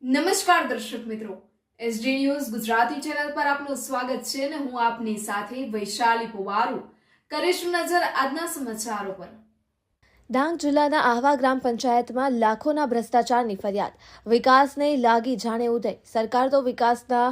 નમસ્કાર દર્શક મિત્રો, એસડી ન્યૂઝ ગુજરાતી ચેનલ પર આપનું સ્વાગત છે અને હું આપની સાથે વૈશાલી પુવારુ કરીશું નજર આજના સમાચારો પર। ડાંગ જિલ્લાના આહવા ગ્રામ પંચાયતમાં લાખોના ભ્રષ્ટાચારની ફરિયાદ, વિકાસને લાગી જાણે ઉદય। સરકાર તો વિકાસના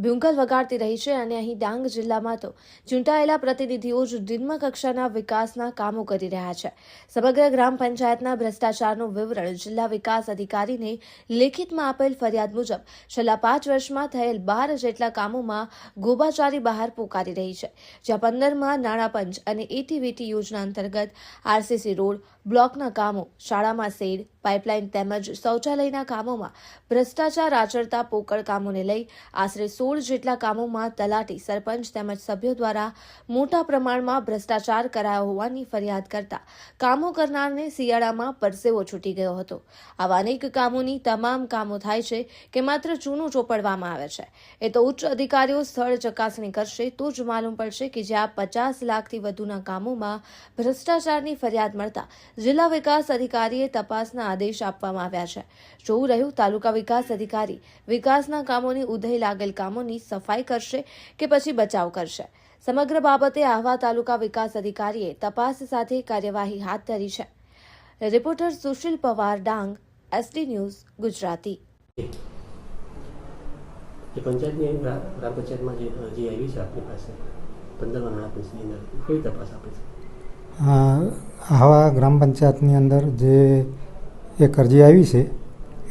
ભૂંગલ વગાડતી રહી છે અને અહીં ડાંગ જિલ્લામાં તો ચૂંટાયેલા પ્રતિનિધિઓ જ નિમ્ન કક્ષાના વિકાસના કામો કરી રહ્યા છે। સમગ્ર ગ્રામ પંચાયતના ભ્રષ્ટાચારનું વિવરણ જિલ્લા વિકાસ અધિકારીને લેખિતમાં આપેલ ફરિયાદ મુજબ છેલ્લા 5 વર્ષમાં થયેલ 12 જેટલા કામોમાં ગોબાચારી બહાર પોકારી રહી છે, જ્યાં 15માં નાણાં પંચ અને એટીવીટી યોજના અંતર્ગત આરસીસી રોડ, બ્લોકના કામો, શાળામાં શેડ, પાઇપલાઇન તેમજ શૌચાલયના કામોમાં ભ્રષ્ટાચાર આચરતા પોકળ કામોને લઈ આશરે 16 જેટલા કામોમાં તલાટી, સરપંચ તેમજ સભ્યો દ્વારા મોટા પ્રમાણમાં ભ્રષ્ટાચાર કરાયો હોવાની ફરિયાદ કરતા કામો કરનારને શિયાળામાં પરસેવો છૂટી ગયો હતો। આવા અનેક કામોની તમામ કામો થાય છે કે માત્ર ચૂનું ચોપડવામાં આવે છે, એ તો ઉચ્ચ અધિકારીઓ સ્થળ ચકાસણી કરશે તો જ માલુમ પડશે કે જ્યાં 50 લાખથી વધુના કામોમાં ભ્રષ્ટાચારની ફરિયાદ મળતા જિલ્લા વિકાસ અધિકારીએ તપાસના આદેશ આપવામાં આવ્યા છે। જોવું રહ્યું તાલુકા વિકાસ અધિકારી વિકાસના કામોની ઉધઈ લાગેલ કામોની સફાઈ કરશે કે પછી બચાવ કરશે। સમગ્ર બાબતે આહવા તાલુકા વિકાસ અધિકારીએ તપાસ સાથે કાર્યવાહી હાથ ધરી છે। Reporter Sushil Pawar, Dang, SD news Gujarati. પંચાયતની ગ્રામ પંચાયતમાં જે આવી છે આપણી પાસે 15 નાણાં પંચની અંદર કઈ તપાસ આપે છે? આહવા ગ્રામ પંચાયતની અંદર જે એક અરજી આવી છે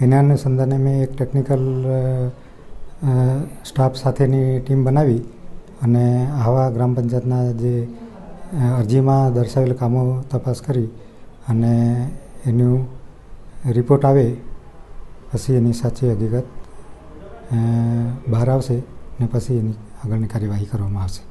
એના અનુસંધાને મેં એક ટેકનિકલ સ્ટાફ સાથેની ટીમ બનાવી અને આહવા ગ્રામ પંચાયતના જે અરજીમાં દર્શાવેલ કામો તપાસ કરી અને એનું રિપોર્ટ આવે પછી એની સાચી હકીકત બહાર આવશે ને પછી એની આગળની કાર્યવાહી કરવામાં આવશે।